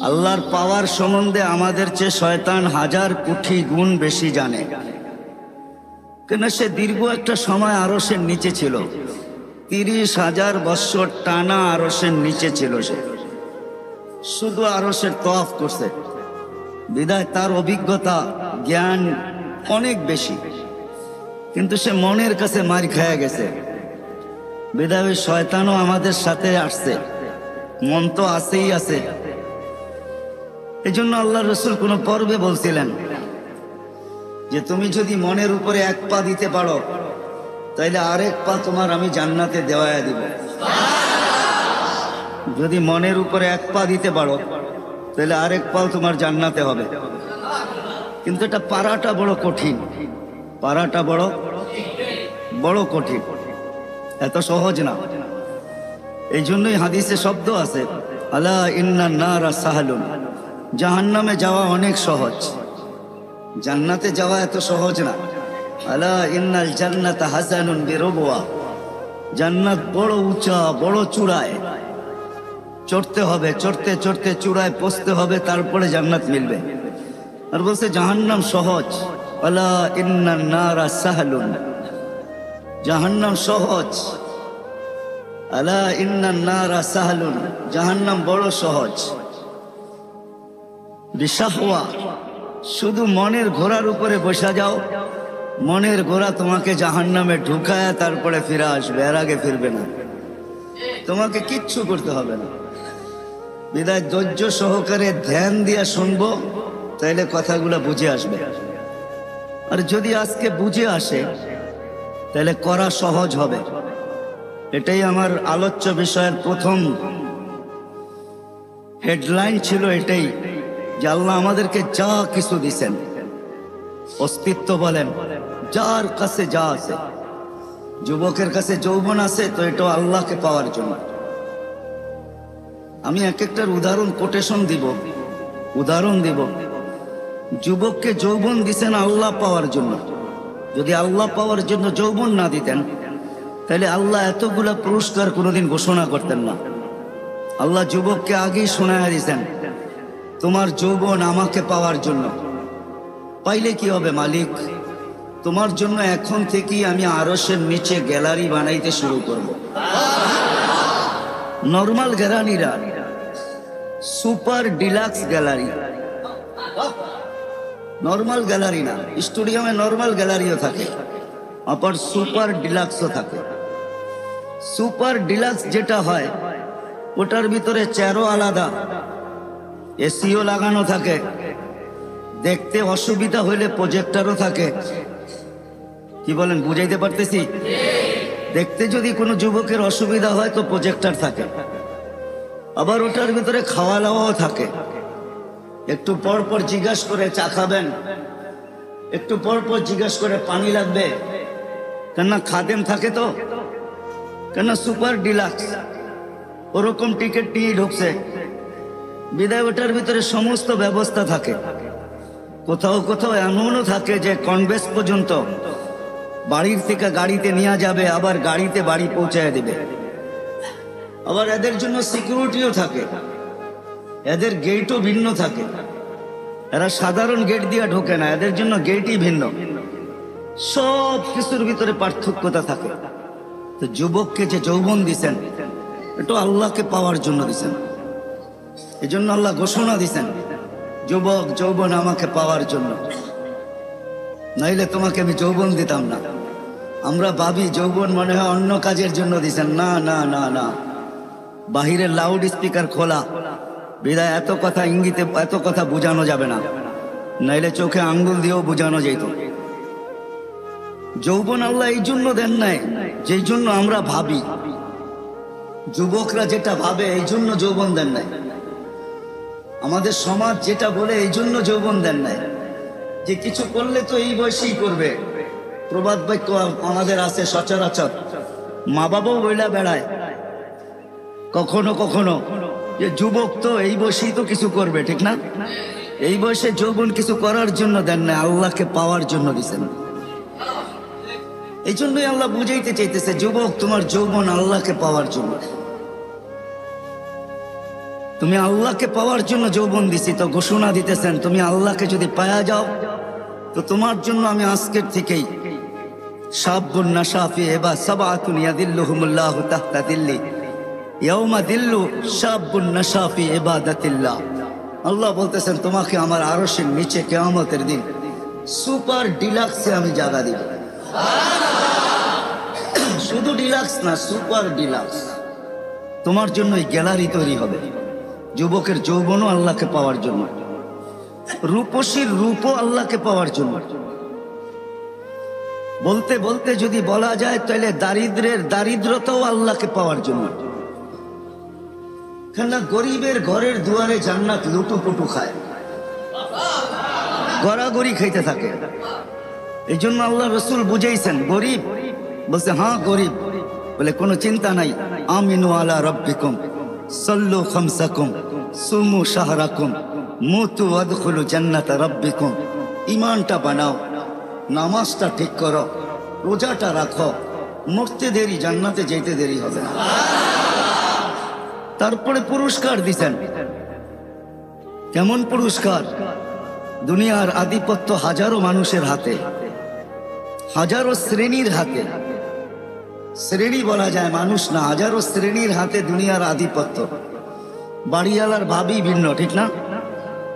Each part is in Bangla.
আল্লাহর পাওয়ার সম্বন্ধে আমাদের চেয়ে শয়তান হাজার কোটি গুণ বেশি জানে। কেন সে দীর্ঘ একটা সময় আরশের নিচে ছিল, 30,000 বৎসর টানা আরশের নিচে ছিল। সে শুধু আরশের তওয়াফ করছে, বিধায় তার অভিজ্ঞতা জ্ঞান অনেক বেশি। কিন্তু সে মনের কাছে মার খেয়ে গেছে, বিধায় ওই শয়তানও আমাদের সাথে আসছে। মন তো আছেই আছে। এই জন্য আল্লাহ রসুল কোন পর্বে বলছিলেন যে তুমি যদি মনের উপরে এক পা দিতে পারো, তাইলে আরেক পা তোমার আমি জান্নাতে দেওয়ায় দিব। যদি মনের উপরে এক পা দিতে পারো, তাহলে আরেক পাও তোমার জান্নাতে হবে। কিন্তু এটা পারাটা বড় কঠিন, পারাটা বড় কঠিন, এত সহজ না। এই জন্যই হাদিসে শব্দ আছে, আলা ইন্নান নারা সাহালুন, জাহান্নামে যাওয়া অনেক সহজ, জান্নাতে যাওয়া এত সহজ না। আলা ইন্নাল জান্নাতা হাসানুন বিরবওয়া, জান্নাত বড় উঁচা, বড় চূড়ায় চড়তে হবে, চড়তে চড়তে চূড়ায় পৌঁছতে হবে, তারপরে জান্নাত মিলবে। আর বলছে জাহান্নাম সহজ, আলা ইন্নান নারা সাহালুন, জাহান্নাম সহজ। আলা ইন্নান নারা সাহালুন, জাহান্নাম বড় সহজ। বিশাহওয়া, শুধু মনের ঘোড়ার উপরে বসা যাও, মনের ঘোড়া তোমাকে জাহান্নামে ঢুকায় তারপরে ফিরে আসবে, এর আগে ফিরবে না। তোমাকে কিচ্ছু করতে হবে না। বিদায় ধৈর্য সহকারে ধ্যান দিয়া শুনবো, তাইলে কথাগুলো বুঝে আসবে। আর যদি আজকে বুঝে আসে, তাহলে করা সহজ হবে। এটাই আমার আলোচ্য বিষয়ের প্রথম হেডলাইন ছিল, এটাই যে আল্লাহ আমাদেরকে যা কিছু দিছেন, অস্তিত্ব বলেন, যার কাছে যা আছে, যুবকের কাছে যৌবন আছে, তো এটাও আল্লাহকে পাওয়ার জন্য। আমি এক একটার উদাহরণ দিব। যুবককে যৌবন দিছেন আল্লাহ পাওয়ার জন্য। যদি আল্লাহ পাওয়ার জন্য যৌবন না দিতেন, তাহলে আল্লাহ এতগুলা পুরস্কার কোনোদিন ঘোষণা করতেন না। আল্লাহ যুবককে আগেই শোনায় দিয়েছেন, তোমার যৌবন আমাকে পাওয়ার জন্য। পাইলে কি হবে মালিক, তোমার জন্য এখন থেকেই আমি আরশের নিচে গ্যালারি বানাইতে শুরু করব। নর্মাল গ্যালারিরা, super deluxe gallery, normal gallery না। স্টুডিয়ামে নর্মাল গ্যালারিও থাকে, আবার সুপার ডিলাক্সও থাকে। সুপার ডিলাক্স যেটা হয়, ওটার ভিতরে চেয়ারও আলাদা, এসিও লাগানো থাকে, দেখতে অসুবিধা হইলে প্রজেক্টরও থাকে। কি বলেন, বুঝাইতে পারতেছি? দেখতে যদি কোনো যুবকের অসুবিধা হয় তো প্রজেক্টর থাকে। আবার ওটার ভিতরে খাওয়া দাওয়াও থাকে। একটু পর পর জিজ্ঞাসা করে চা খাবেন, একটু পর পর জিজ্ঞাসা করে পানি লাগবে, কেননা খাদেম থাকে তো। কেননা সুপার ডিলাক্স, ওরকম টিকিট নিয়ে ঢুকছে, বিদায় ওটার ভিতরে সমস্ত ব্যবস্থা থাকে। কোথাও কোথাও এমনও থাকে যে কনভেন্স পর্যন্ত বাড়ির থেকে গাড়িতে নিয়ে যাবে, আবার গাড়িতে বাড়ি পৌঁছায় দেবে। আবার এদের জন্য সিকিউরিটিও থাকে, এদের গেটও ভিন্ন থাকে। এরা সাধারণ গেট দিয়ে ঢোকে না, এদের জন্য গেটই ভিন্ন। সব কিছুর ভিতরে পার্থক্যতা থাকে। তো যুবককে যে যৌবন দিছেন, এটা আল্লাহকে পাওয়ার জন্য দিছেন। এই জন্য আল্লাহ ঘোষণা দিছেন, যুবক যৌবন আমাকে পাওয়ার জন্য, নাইলে তোমাকে আমি যৌবন দিতাম না। আমরা ভাবি যৌবন মনে হয় অন্য কাজের জন্য দিছেন। না না না না, বাহিরের লাউড স্পিকার খোলা, বিদায় এত কথা ইঙ্গিতে এত কথা বোঝানো যাবে না, নাইলে চোখে আঙ্গুল দিয়েও বোঝানো যেত। যৌবন আল্লাহ এই জন্য দেন নাই যেই জন্য আমরা ভাবি। যুবকরা যেটা ভাবে এই জন্য যৌবন দেন নাই। আমাদের সমাজ যেটা বলে এই জন্য যৌবন দেন নাই, যে কিছু করলে তো এই বয়সেই করবে। প্রবাদ বাক্য আমাদের আছে সচরাচর, মা বাবাও বইলা বেড়ায় কখনো কখনো, যে যুবক তো এই বয়সেই তো কিছু করবে, ঠিক না? এই বয়সে যৌবন কিছু করার জন্য দেন না, আল্লাহকে পাওয়ার জন্য দিছেন। এই জন্যই আল্লাহ বুঝাইতে চাইতেছে, যুবক তোমার যৌবন আল্লাহকে পাওয়ার জন্য। তুমি আল্লাহকে পাওয়ার জন্য যৌবন দিছি, তো ঘোষণা দিতেছেন তুমি আল্লাহকে যদি পায়া যাও তো তোমার জন্য আমি আজকের থেকেই শাবুন নাশা ফি ইবাদাতিল্লাহ সাবআতুন ইয়াদিল্লুহুমুল্লাহু তাহতা দিল্লি ইয়াউমা দিল্লু শাবুন নাশা ফি ইবাদাতিল্লাহ। আল্লাহ বলতেছেন তোমাকে আমার আরশের নিচে কিয়ামতের দিন সুপার ডিলাক্সে আমি জায়গা দিব। শুধু ডিলাক্স না, সুপার ডিলাক্স। তোমার জন্য এই গ্যালারি তৈরি হবে। যুবকের যৌবনও আল্লাহকে পাওয়ার জন্য, রূপসীর রূপও আল্লাহকে পাওয়ার জন্য। বলতে বলতে যদি বলা যায় তাহলে দারিদ্রের দারিদ্রতাও আল্লাহকে পাওয়ার জন্য। কেননা গরিবের ঘরের দুয়ারে জান্নাত লুটুপুটু খায়, গড়াগড়ি খাইতে থাকে। এই জন্য আল্লাহ রসুল বুঝাইছেন গরিব, বলছে হ্যাঁ গরিব, বলে কোনো চিন্তা নাই, আমিনু আলা রব্বিকুম সাল্লু খামসাকুম সুমু শাহরাকুম মুতু ওয়াদখুলু জান্নাতা রব্বিকুম। ঈমানটা বানাও, নামাজটা ঠিক করো, রোজাটা রাখো, মরতে দেরি, জান্নাতে যেতে দেরি হবে না। তারপরে পুরস্কার দিছেন। কেমন পুরস্কার? দুনিয়ার আধিপত্য হাজারো মানুষের হাতে, হাজারো শ্রেণীর হাতে। শ্রেণী বলা যায়, মানুষ না, হাজারো শ্রেণীর হাতে দুনিয়ার আধিপত্য। বাড়িওয়ালার ভাবি ভিন্ন, ঠিক না?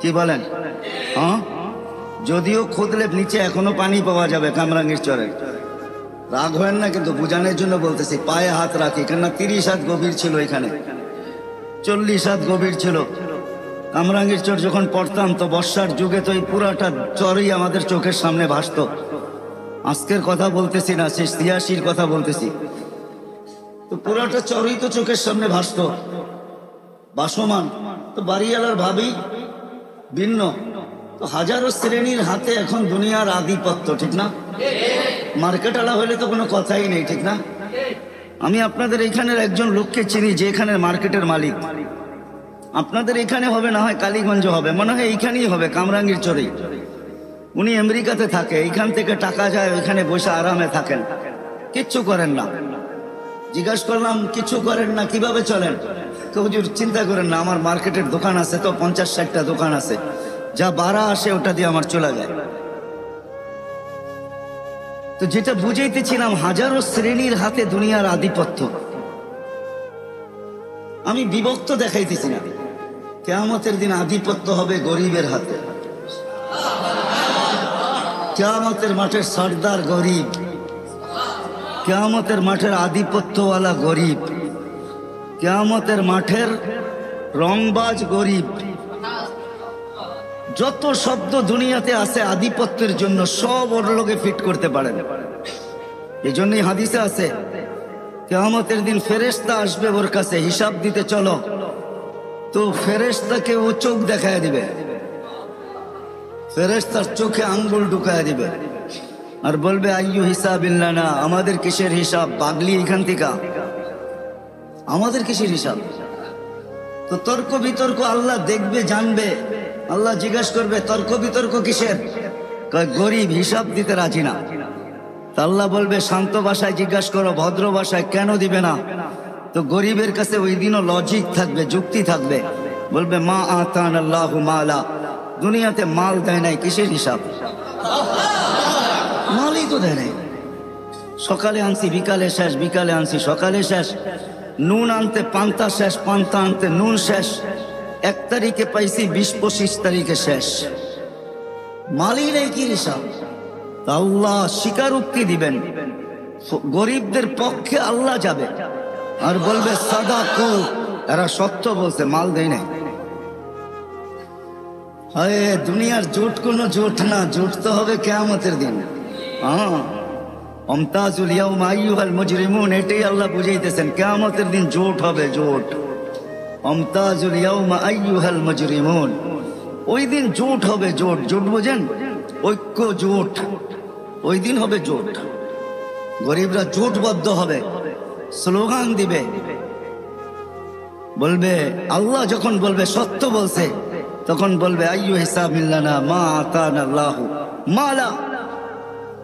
কি বলেন? হ্যাঁ, যদিও খুদলে নিচে এখনো পানি পাওয়া যাবে কামরাঙ্গীর চরে। রাগ হয় না, কিন্তু বুঝানোর জন্য বলতেছি, পায়ে হাত রাখি। কেননা 30 হাত গভীর ছিল, এখানে 40 হাত গভীর ছিল। কামরাঙ্গীর চর যখন পড়তাম তো বর্ষার যুগে তো এই পুরাটা চরই আমাদের চোখের সামনে ভাসত। আজকের কথা বলতেছি না, সে 86-র কথা বলতেছি। তো পুরাটা চরই তো চোখের সামনে ভাসত, বাসমান। তো বাড়িওয়ালার ভাবি ভিন্ন। তো হাজারো শ্রেণীর হাতে এখন দুনিয়ার আধিপত্য, ঠিক না? মার্কেটওয়ালা হলে তো কোনো কথাই নেই, ঠিক না? আমি আপনাদের এখানের একজন লোককে চিনি যে এখানের মার্কেটের মালিক। আপনাদের এখানে হবে না হয় কালীগঞ্জ হবে, মনে হয় এইখানেই হবে, কামরাঙ্গীর চরেই। উনি আমেরিকাতে থাকে, এইখান থেকে টাকা যায়, ওইখানে বসে আরামে থাকেন, কিচ্ছু করেন না। জিজ্ঞাসা করলাম কিছু করেন না, কিভাবে চলেন? তো হুজুর চিন্তা করেন না, আমার মার্কেটের দোকান আছে তো 50-60টা দোকান আছে, যা বাড়া আসে ওটা দিয়ে আমার চলে যায়। তো যেটা বুঝাইতেছিলাম, হাজারো শ্রেণীর হাতে দুনিয়ার আধিপত্য। আমি বিভক্ত দেখাইতেছি না, কিয়ামতের দিন আধিপত্য হবে গরিবের হাতে। কিয়ামতের মাঠের সর্দার গরিব, কিয়ামতের মাঠের আধিপত্যওয়ালা গরিব, কিয়ামতের মাঠের রংবাজ গরিব। যত শব্দ দুনিয়াতে আছে আধিপত্যের জন্য সব ওর লোকে ফিট করতে পারেন। এই জন্যই হাদিসে আছে কিয়ামতের দিন ফেরেশতা আসবে ওর কাছে, হিসাব দিতে চলো। তো ফেরেশতাকে ও চোখ দেখায় দিবে, ফেরেশতার চোখে আঙ্গুল ঢুকায় দিবে আর বলবে আইয়ু হিসাবিল্লাহ, না আমাদের কিসের হিসাব, পাগলি এখান থেকে, আমাদের কিসের হিসাব? তো তর্ক বিতর্ক আল্লাহ দেখবে, জানবে। আল্লাহ জিজ্ঞাসা করবে তর্ক বিতর্ক কিসের? গরিব হিসাব দিতে রাজি না। তা আল্লাহ বলবে শান্ত ভাষায় জিজ্ঞাসা করো, ভদ্র ভাষায়, কেন দিবে না? তো গরিবের কাছে ওই দিনও লজিক থাকবে, যুক্তি থাকবে। বলবে মা আতান আল্লাহু মালা, দুনিয়াতে মাল দেয় নাই, কিসের হিসাব? মালই তো দেয় নাই। সকালে আনছি বিকালে শেষ, বিকালে আনছি সকালে শেষ। নুন আনতে পান্তা শেষ, পান্তা আনতে নুন শেষ। 1 তারিখে পাইছি, 20-25 তারিখে শেষ। মালই নেই, কি হিসাব? আল্লাহ স্বীকারোক্তি দিবেন, গরিবদের পক্ষে আল্লাহ যাবে আর বলবে সাদাকু, এরা সত্য বলছে, মাল দেয় নাই। হায়, দুনিয়ার জোট কোনো জোট না, জোট তো হবে কিয়ামতের দিন। আমতাজুল ইয়াউমা আইয়ুহাল মুজরিমুন, এটাই আল্লাহ বুঝাইতেছেন, কিয়ামতের দিন জোট হবে, জোট। আমতাজুল ইয়াউমা আইয়ুহাল মুজরিমুন, ওই দিন জোট হবে, জোট। জোট বোঝেন? ঐক্য, জোট। ওই দিন হবে জোট, গরিবরা জোটবদ্ধ হবে, স্লোগান দিবে, বলবে আল্লাহ যখন বলবে সত্য বলছে, তখন বলবে আইয়ু হিসাবিল্লানা মা আতানা আল্লাহু মালা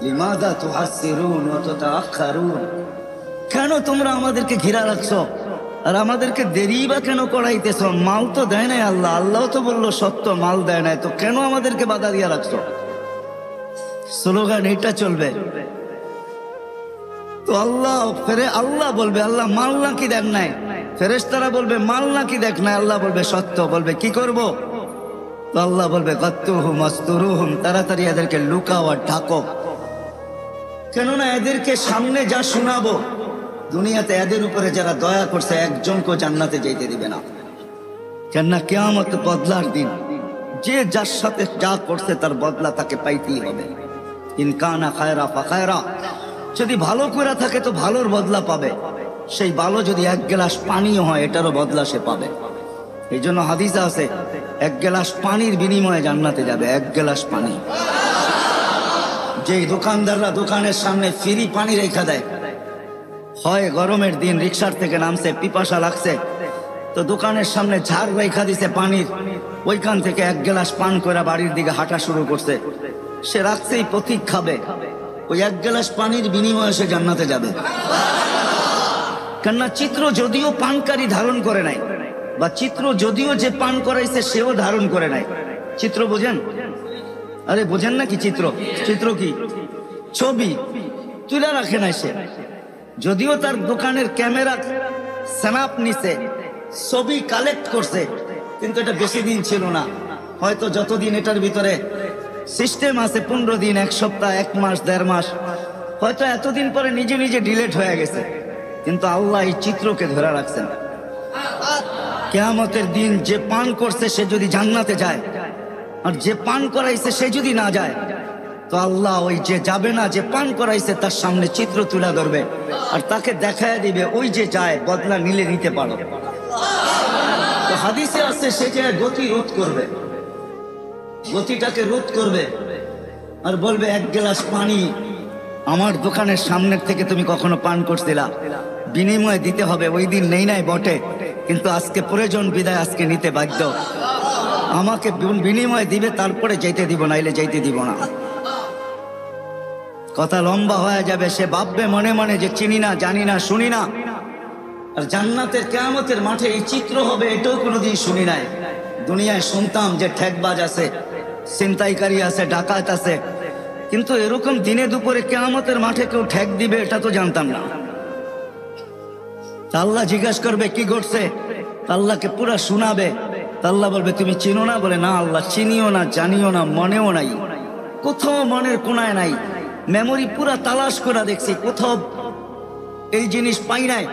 লিমাযা তুহাসসিরুন ওয়া তাতাআখারুন, কেন তোমরা আমাদেরকে ঘিরা রাখছো? আর আমাদেরকে দেরি বা কেন করাইতেছ? মাল তো দেয় নাই আল্লাহ, আল্লাহ তো বললো সত্য মাল দেয় নাই, তো কেন আমাদেরকে বাধা দিয়া রাখছো? স্লোগান এটা চলবে তো। আল্লাহ বলবে আল্লাহ মাল নাকি দেখ নাই, ফেরেশতারা বলবে মাল নাকি দেখ নাই, আল্লাহ বলবে সত্য, বলবে কি করব? তো আল্লাহ বলবে গাত্তুহুম আস্তুরুহুম, তাড়াতাড়ি এদেরকে লুকাও আর ঢাকো। কেননা এদেরকে সামনে যা শোনাবো, দুনিয়াতে এদের উপরে যারা দয়া করছে একজনকে জান্নাতে যেতে দিবে না। কেননা কিয়ামত বদলার দিন, যে যার সাথে যা করছে তার বদলা তাকে পাইতেই হবে। ইনকানা খায়রা ফাখায়রা, যদি ভালো করে থাকে তো ভালোর বদলা পাবে, সেই ভালো যদি এক গ্লাস পানিও হয় এটারও বদলা সে পাবে। এই জন্য হাদিসে আছে এক গ্লাস পানির বিনিময়ে জান্নাতে যাবে, এক গ্লাস পানি। যেই দোকানদাররা দোকানের সামনে ফ্রি পানি রেখা দেয়, হয় গরমের দিন রিক্সার থেকে নামছে, পিপাসা লাগছে, তো দোকানের সামনে ঝাড় রেখা দিছে পানির, ওইখান থেকে এক গ্লাস পান করে বাড়ির দিকে হাঁটা শুরু করছে। সে রাখছেই প্রতীক খাবে, ওই এক গ্লাস পানির বিনিময়ে সে জান্নাতে যাবে। কেননা চিত্র যদিও পানকারী ধারণ করে নাই, বা চিত্র যদিও যে পান করাইছে সেও ধারণ করে নাই। চিত্র বোঝেন? আরে বোঝেন নাকি? চিত্র কি? ছবি তুলে রাখে নাই সে, যদিও তার দোকানের ক্যামেরা স্ন্যাপ নিছে, ছবি কালেক্ট করছে, কিন্তু এটা বেশি দিন ছিল না। হয়তো যতদিন এটার ভিতরে সিস্টেম আছে, 15 দিন, 1 সপ্তাহ, 1 মাস, 1.5 মাস, হয়তো এতদিন পরে নিজে নিজে ডিলেট হয়ে গেছে, কিন্তু আল্লাহ এই চিত্রকে ধরে রাখছেন। কিয়ামতের দিন যে পান করছে সে যদি জান্নাতে যায়, আর যে পান করাইছে সে যদি না যায়, তো আল্লাহ ওই যে যাবে না, যে পান করাইছে তার সামনে চিত্র তুলে ধরবে আর তাকে দেখায় দিবে ওই যে যায় বদলা নিলে নিতে পারো। তো হাদিসে আছে সে যে গতি রোধ করবে, গতিটাকে রোধ করবে আর বলবে এক গ্লাস পানি আমার দোকানের সামনের থেকে তুমি কখনো পান করছিলা, বিনিময়ে দিতে হবে। ওই দিন নেই নাই বটে, কিন্তু আজকে প্রয়োজন বিদায় আজকে নিতে বাধ্য, আমাকে বিনিময়ে দিবে, তারপরে যেতে দিব, নাইলে যেতে দিব না। কথা লম্বা হয়ে যাবে। সে ভাববে মনে মনে যে চিনি না, জানি না, শুনি না। আর জান্নাতের কিয়ামতের মাঠে এই চিত্র হবে এটাও কোনোদিন শুনি নাই। দুনিয়ায় শুনতাম যে ঠেকবাজ আছে, ছিনতাইকারী আছে, ডাকাত আছে, কিন্তু এরকম দিনে দুপুরে কিয়ামতের মাঠে কেউ ঠেক দিবে এটা তো জানতাম না। আল্লাহ জিজ্ঞাসা করবে কি ঘটছে, আল্লাহকে পুরা শোনাবে। আল্লাহ বলবে তুমি চিনো না? বলে না আল্লাহ, চিনিও না, জানিও না, মনেও নাই, কোথাও মনের কোনায় নাই, মেমোরি পুরা তালাশ করে দেখছি, কোথাও এই জিনিস পাই নাই।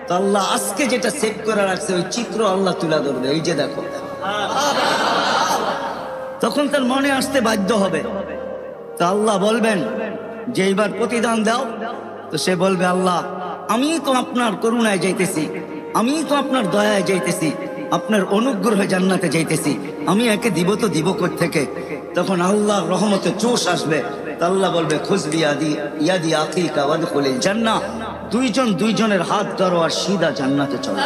তো আল্লাহ আজকে যেটা সেভ করে রাখছে ওই চিত্র আল্লাহ তুলে ধরবে, এই যে দেখো। তখন তার মনে আসতে বাধ্য হবে। তা আল্লাহ বলবেন যে এইবার প্রতিদান দাও। তো সে বলবে আল্লাহ আমি তো আপনার করুণায় যাইতেছি, আমি তো আপনার দয়ায় যাইতেছি, আপনার অনুগ্রহে জান্নাতে যাইতেছি, আমি একে দিব তো দিব কোত্থেকে? তখন আল্লাহর রহমতে জোশ আসবে। আল্লাহ বলবে খুজবি ইয়াদি আখিকা ওয়াদখুলিল জান্নাহ, দুইজন দুইজনের হাত ধরো আর সিধা জান্নাতে চলো।